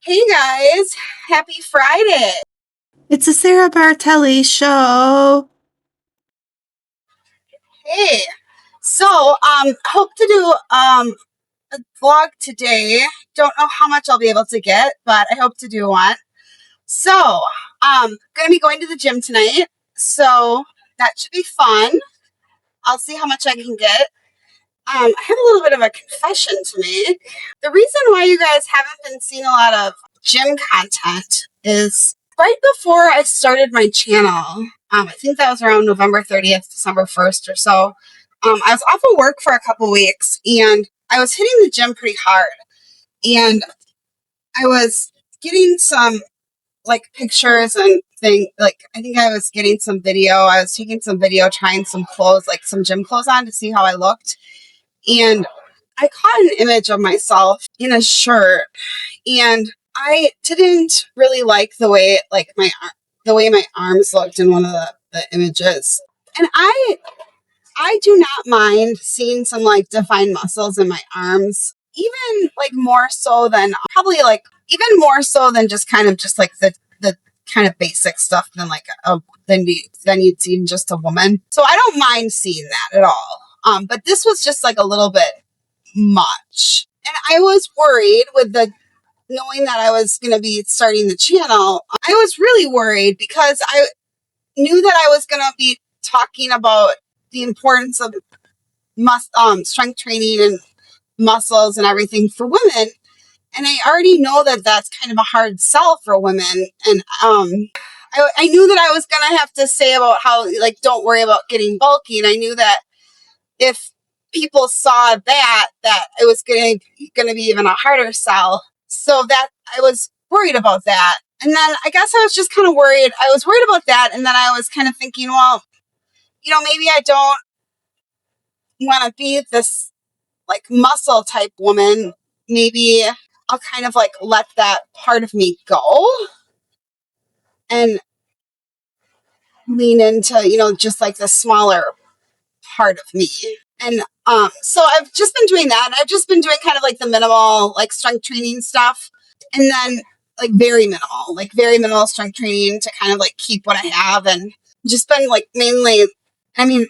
Hey guys, happy Friday. It's a Sarah Bartelli show. Hey. Hope to do a vlog today. Don't know how much I'll be able to get, but I hope to do one. Gonna be going to the gym tonight. So that should be fun. I'll see how much I can get. I have a little bit of a confession to make. The reason why you guys haven't been seeing a lot of gym content is right before I started my channel. I think that was around November 30th, December 1st or so. I was off of work for a couple weeks and I was hitting the gym pretty hard. And I was getting some like pictures and thing like I think I was getting some video. I was taking some video trying some clothes, like some gym clothes on to see how I looked. And I caught an image of myself in a shirt and I didn't really like the way my arms looked in one of the images. And I do not mind seeing some like defined muscles in my arms, even like more so than probably like even more so than just like the kind of basic stuff than like than you'd see in just a woman. So I don't mind seeing that at all. But this was just like a little bit much. And I was worried with the knowing that I was going to be starting the channel. I was really worried because I knew that I was going to be talking about the importance of strength training and muscles and everything for women. And I already know that that's kind of a hard sell for women. And I knew that I was going to have to say about how, like, don't worry about getting bulky. And I knew that if people saw that it was going to be even a harder sell. So that I was worried about that. And then I guess I was just kind of worried. I was worried about that. And then I was kind of thinking, well, maybe I don't want to be this like muscle type woman. Maybe I'll kind of like let that part of me go and lean into, just like the smaller part of me. And so I've just been doing that. I've just been doing kind of like the minimal, like strength training stuff. And then like very minimal strength training to kind of like keep what I have and just been like mainly, I mean,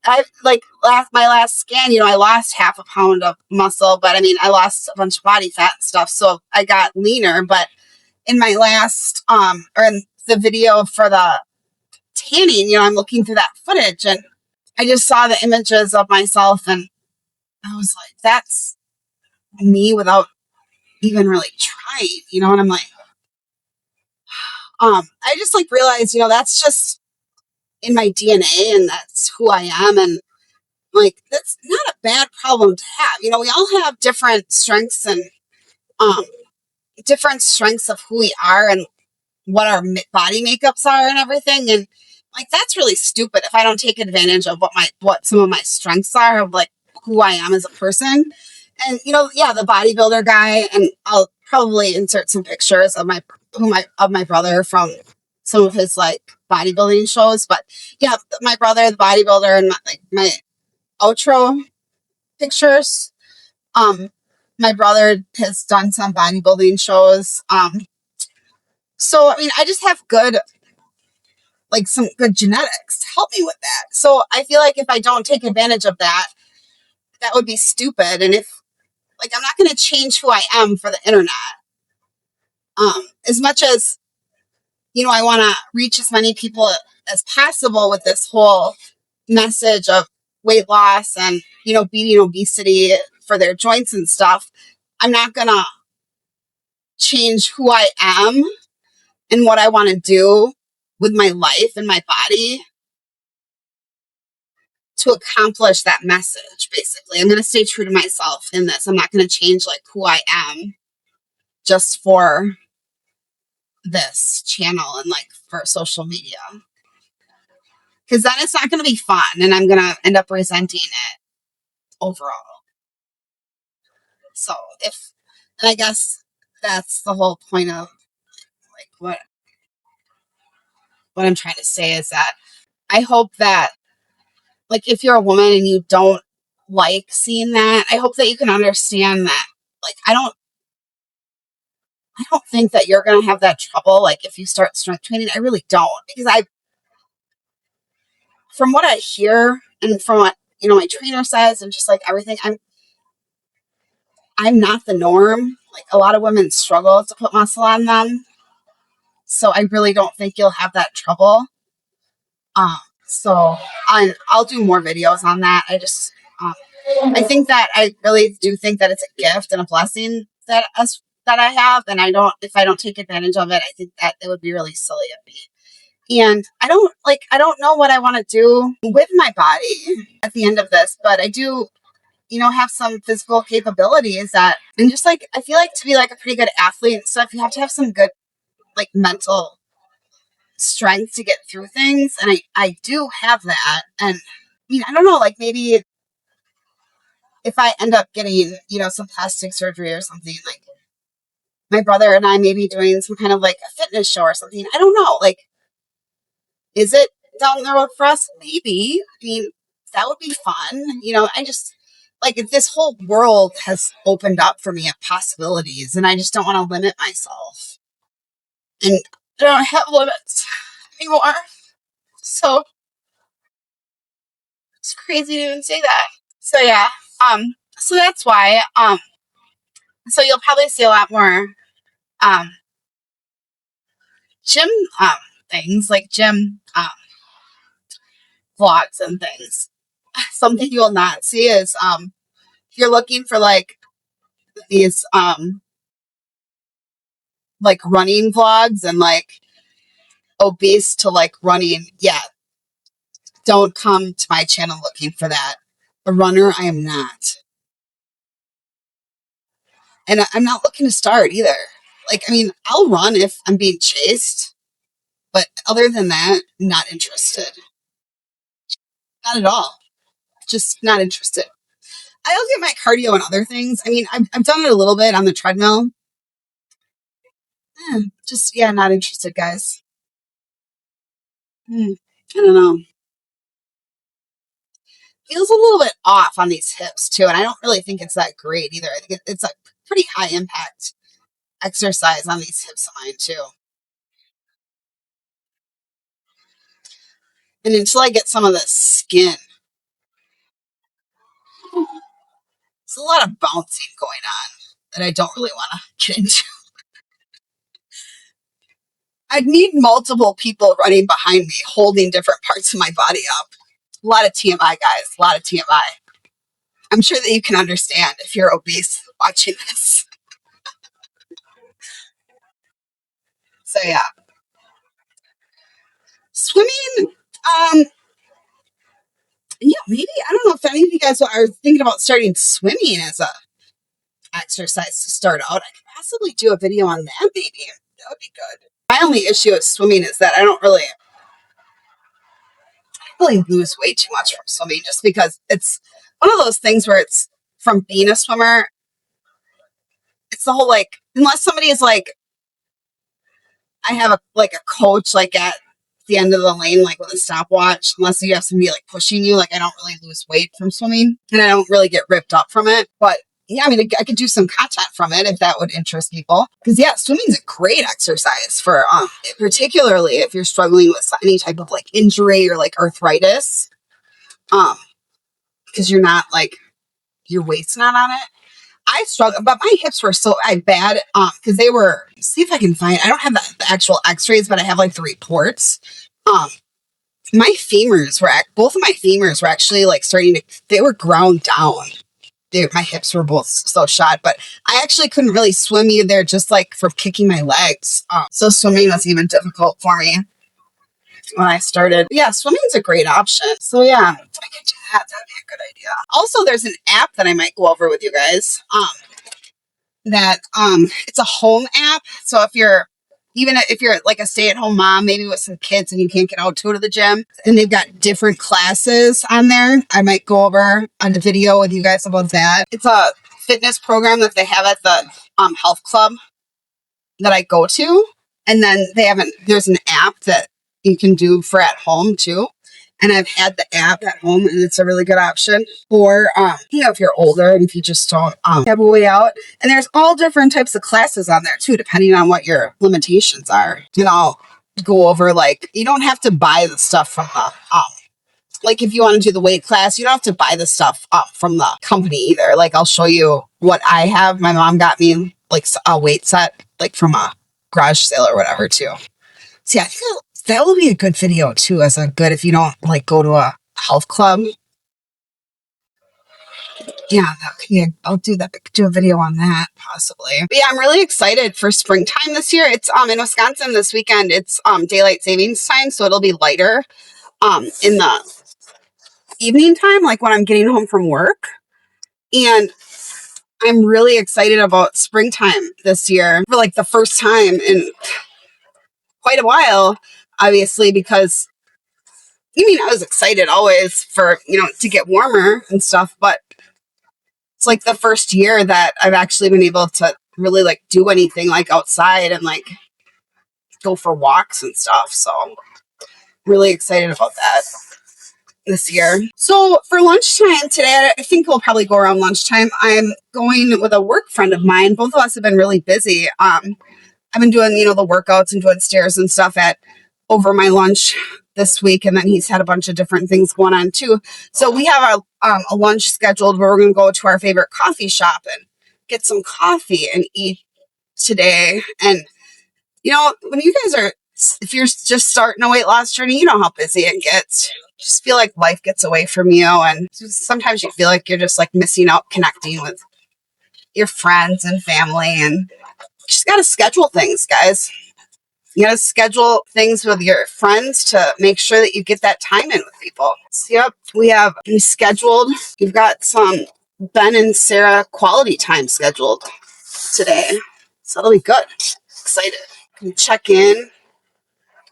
I've like my last scan, I lost half a pound of muscle, but I mean, I lost a bunch of body fat and stuff. So I got leaner, but in my last, or in the video for the tanning, I'm looking through that footage and I just saw the images of myself and I was like, that's me without even really trying, and I'm like, I just like realized, that's just in my DNA and that's who I am. And like, that's not a bad problem to have. We all have different strengths and um, different strengths of who we are and what our body makeups are and everything. And like, that's really stupid if I don't take advantage of what some of my strengths are of like who I am as a person. And yeah, the bodybuilder guy, and I'll probably insert some pictures of my brother from some of his like bodybuilding shows. But yeah, my brother, the bodybuilder, and my outro pictures. My brother has done some bodybuilding shows. So I mean, I just have some good genetics to help me with that. So I feel like if I don't take advantage of that, that would be stupid. And if like I'm not going to change who I am for the internet. As much as I want to reach as many people as possible with this whole message of weight loss and beating obesity for their joints and stuff. I'm not going to change who I am and what I want to do with my life and my body to accomplish that message. Basically, I'm going to stay true to myself in this. I'm not going to change like who I am just for this channel and like for social media, because then it's not going to be fun and I'm going to end up resenting it overall. So and I guess that's the whole point of like what I'm trying to say is that I hope that like if you're a woman and you don't like seeing that, I hope that you can understand that like I don't think that you're going to have that trouble. Like if you start strength training, I really don't, because from what I hear and from what, my trainer says and just like everything, I'm not the norm. Like a lot of women struggle to put muscle on them. So I really don't think you'll have that trouble. So I'll do more videos on that. I think that I really do think that it's a gift and a blessing that I have, and if I don't take advantage of it, I think that it would be really silly of me. And I don't know what I want to do with my body at the end of this, but I do, have some physical capabilities and just like, I feel like to be like a pretty good athlete and stuff, you have to have some good, like, mental strength to get through things. And I do have that. And I don't know, like maybe if I end up getting, some plastic surgery or something, like my brother and I may be doing some kind of like a fitness show or something. I don't know. Like, is it down the road for us? Maybe. That would be fun. I just like this whole world has opened up for me of possibilities, and I just don't want to limit myself. And I don't have limits anymore. So it's crazy to even say that. So yeah. So that's why. So you'll probably see a lot more gym things, like gym vlogs and things. Something you will not see is if you're looking for like these like running vlogs and like obese to like running, yeah, don't come to my channel looking for that. A runner, I am not. And I'm not looking to start either. Like, I'll run if I'm being chased, but other than that, not interested. Not at all. Just not interested. I'll get my cardio and other things. I've done it a little bit on the treadmill. Not interested, guys. I don't know. Feels a little bit off on these hips too, and I don't really think it's that great either. I think it's a pretty high impact exercise on these hips of mine too. And until I get some of the skin, there's a lot of bouncing going on that I don't really want to get into. I'd need multiple people running behind me, holding different parts of my body up. A lot of TMI, guys. A lot of TMI. I'm sure that you can understand if you're obese watching this. So yeah. Swimming, maybe, I don't know if any of you guys are thinking about starting swimming as a exercise to start out. I could possibly do a video on that, maybe. That would be good. My only issue with swimming is that I don't really lose way too much from swimming, just because it's one of those things where it's from being a swimmer. It's the whole, like, unless somebody is like, I have a coach like at the end of the lane, like with a stopwatch, unless you have somebody like pushing you, like I don't really lose weight from swimming and I don't really get ripped up from it. But yeah, I could do some content from it if that would interest people. Because yeah, swimming's a great exercise for particularly if you're struggling with any type of like injury or like arthritis. Because you're not like, your weight's not on it. I struggle, but my hips were so bad because they were, see if I can find, I don't have the actual x-rays, but I have like the reports. My femurs were, both of my femurs were actually like they were ground down. My hips were both so shot, but I actually couldn't really swim either, just like from kicking my legs. So swimming was even difficult for me when I started. But yeah, swimming's a great option. So yeah, I could do that. That'd be a good idea. Also, there's an app that I might go over with you guys. It's a home app. So if you're like a stay-at-home mom, maybe with some kids and you can't get out to the gym, and they've got different classes on there, I might go over on the video with you guys about that. It's a fitness program that they have at the health club that I go to, and then there's an app that you can do for at home too. And I've had the app at home, and it's a really good option for, if you're older and if you just don't have a way out. And there's all different types of classes on there too, depending on what your limitations are. And I'll go over, like, you don't have to buy the stuff from the, like if you want to do the weight class, you don't have to buy the stuff from the company either. Like I'll show you what I have. My mom got me like a weight set, like from a garage sale or whatever too. So yeah, I think that will be a good video too, as a good, if you don't like go to a health club. Yeah, I'll do that. Do a video on that possibly. But yeah, I'm really excited for springtime this year. It's in Wisconsin this weekend. It's daylight savings time, so it'll be lighter in the evening time, like when I'm getting home from work. And I'm really excited about springtime this year for like the first time in quite a while, obviously, because I was excited always for, to get warmer and stuff, but it's like the first year that I've actually been able to really like do anything like outside and like go for walks and stuff. So I'm really excited about that this year. So for lunchtime today, I think we'll probably go around lunchtime. I'm going with a work friend of mine. Both of us have been really busy. I've been doing, the workouts and doing stairs and stuff over my lunch this week. And then he's had a bunch of different things going on too. So we have a lunch scheduled where we're going to go to our favorite coffee shop and get some coffee and eat today. And, when you guys are, if you're just starting a weight loss journey, you know how busy it gets. You just feel like life gets away from you. And sometimes you feel like you're just like missing out connecting with your friends and family. And you just got to schedule things, guys. You got to schedule things with your friends to make sure that you get that time in with people. So, yep, we scheduled. We've got some Ben and Sarah quality time scheduled today. So that'll be good. Excited. Can check in.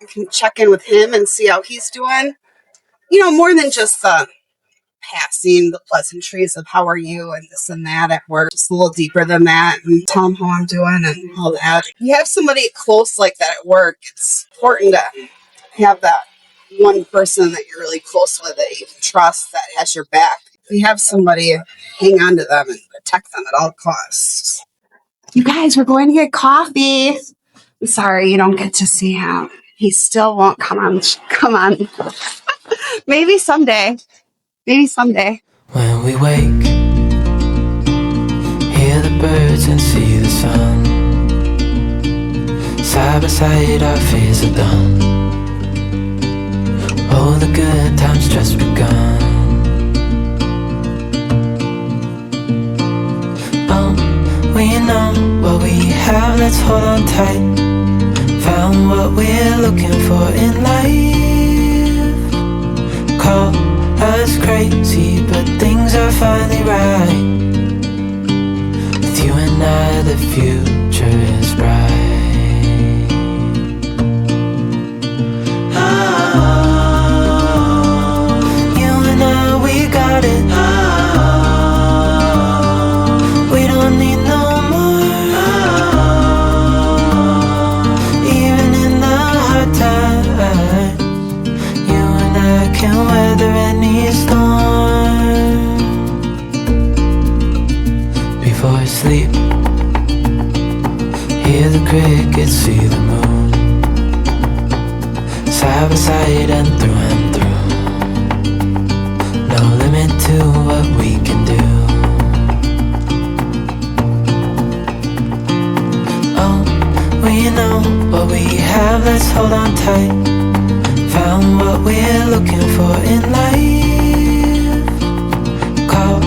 I can check in with him and see how he's doing. More than just the passing, the pleasantries of how are you and this and that at work. Just a little deeper than that, and tell them how I'm doing and all that. If you have somebody close like that at work, it's important to have that one person that you're really close with that you can trust, that has your back. If you have somebody, hang on to them and protect them at all costs. You guys, we're going to get coffee. I'm sorry you don't get to see him. He still won't come on. Maybe someday. When we wake, hear the birds and see the sun. Side by side our fears are done. Oh, the good times just begun. We know what we have, let's hold on tight. Found what we're looking for in life. Call us crazy, but things are finally right. With you and I, the future is bright. Oh, you and I, we got it. Oh, we don't need no more. Oh, even in the hard times, you and I can weather any storm. Before I sleep, hear the crickets, see the moon. Side by side and through. No limit to what we can do. Oh, we know what we have, let's hold on tight. Found what we're looking for in life. Call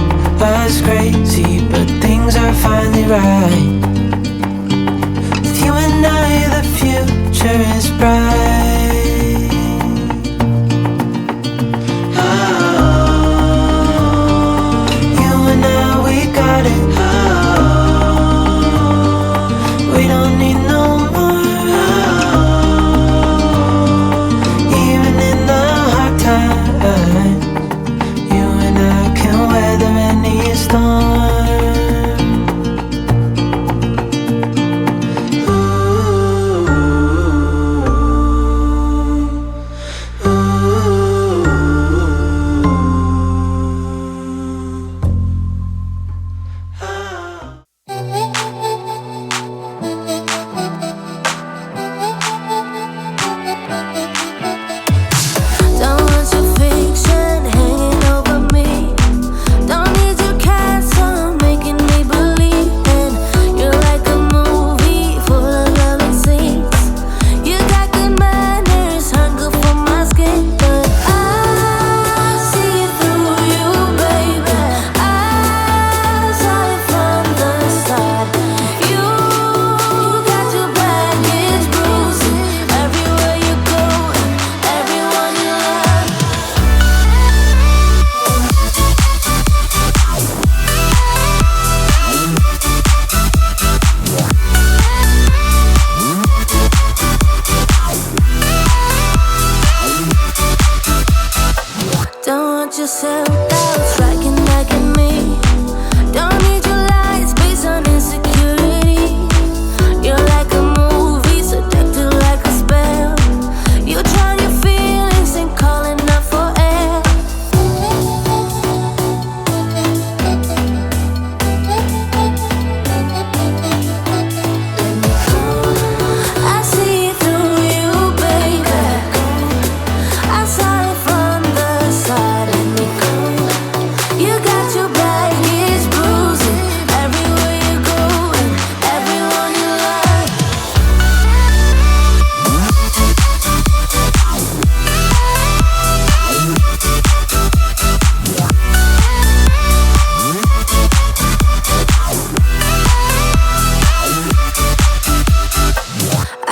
us crazy, but things are finally right. With you and I, the future is bright. Oh, you and I, we got it. Oh, we don't need no more.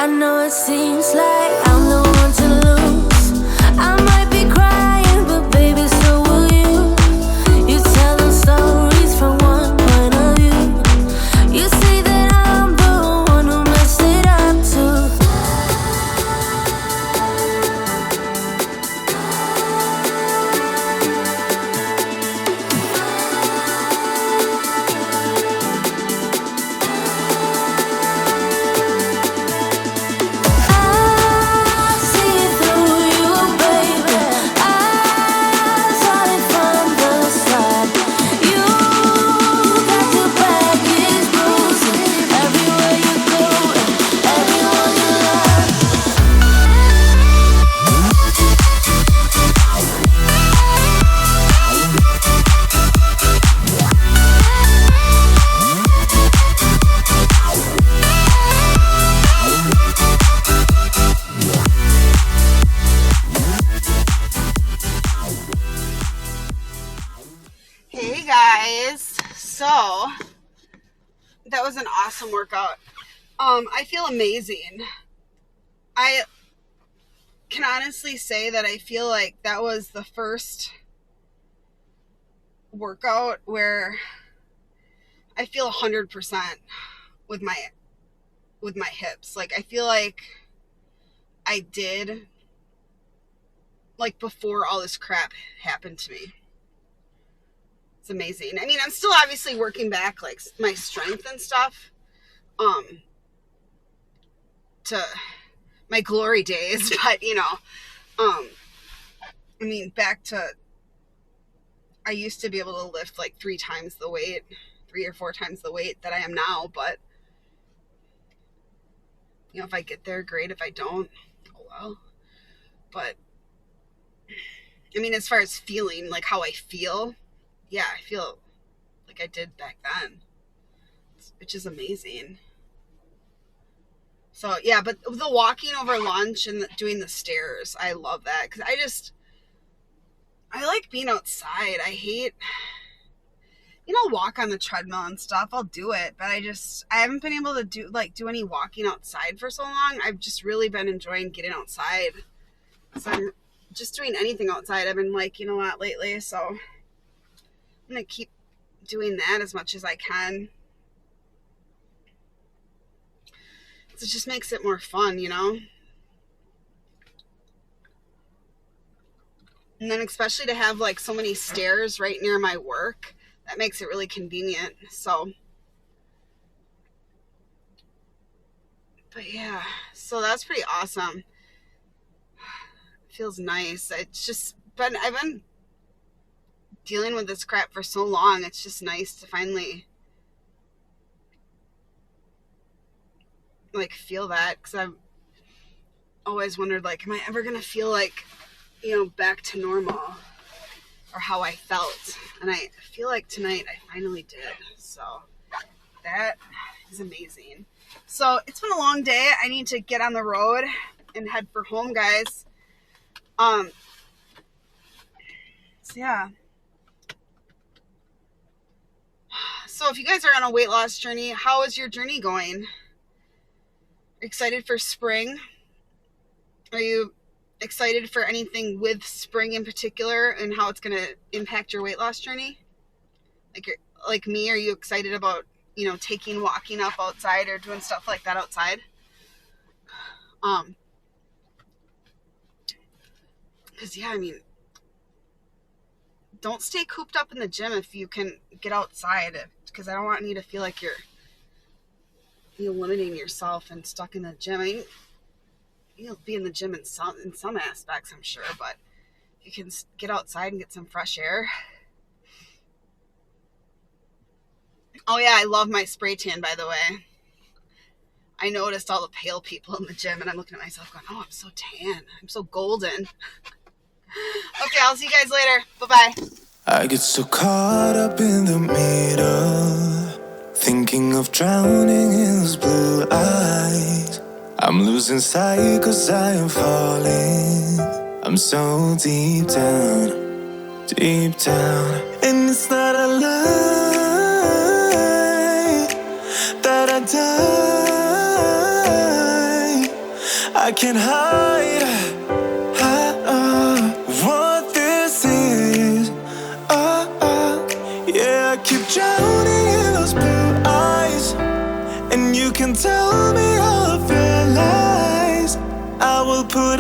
I know it seems like I'm the one to lose. I might be crying, but baby, so will you. You tell them stories from one point of view. You say that I'm the one who messed it up too. Hey guys, so that was an awesome workout. I feel amazing. I can honestly say that I feel like that was the first workout where I feel 100% with my hips. Like I feel like I did like before all this crap happened to me. It's amazing. I mean, I'm still obviously working back like my strength and stuff to my glory days, but you know, I mean, back to I used to be able to lift like 3 or 4 times the weight that I am now, but you know, if I get there, great. If I don't, oh well. But I mean, as far as feeling, like how I feel, yeah, I feel like I did back then, which is amazing. So yeah, but the walking over lunch and doing the stairs, I love that because I like being outside. I hate, you know, walk on the treadmill and stuff. I'll do it, but I haven't been able to do any walking outside for so long. I've just really been enjoying getting outside. So I'm just doing anything outside. I've been liking a lot lately, so I'm gonna keep doing that as much as I can. It just makes it more fun, you know? And then especially to have like so many stairs right near my work, that makes it really convenient. So, but yeah, so that's pretty awesome. It feels nice. It's just I've been dealing with this crap for so long. It's just nice to finally like feel that, because I've always wondered, like, am I ever gonna feel like, you know, back to normal or how I felt? And I feel like tonight I finally did. So that is amazing. So it's been a long day. I need to get on the road and head for home, guys. So yeah. So if you guys are on a weight loss journey, how is your journey going? Excited for spring? Are you excited for anything with spring in particular and how it's going to impact your weight loss journey? Like me, are you excited about, you know, walking up outside or doing stuff like that outside? Because yeah, I mean, don't stay cooped up in the gym if you can get outside, because I don't want you to feel like you're limiting yourself and stuck in the gym. I mean, you'll be in the gym in some aspects, I'm sure, but you can get outside and get some fresh air. Oh yeah, I love my spray tan, by the way. I noticed all the pale people in the gym, and I'm looking at myself going, oh, I'm so tan. I'm so golden. Okay, I'll see you guys later. Bye-bye. I get so caught up in the middle, thinking of drowning in those blue eyes. I'm losing sight 'cause I am falling. I'm so deep down, and it's not a lie that I die I can't hide what this is. Yeah, I keep drowning in those blue eyes, and you can tell me all of your lies. I will put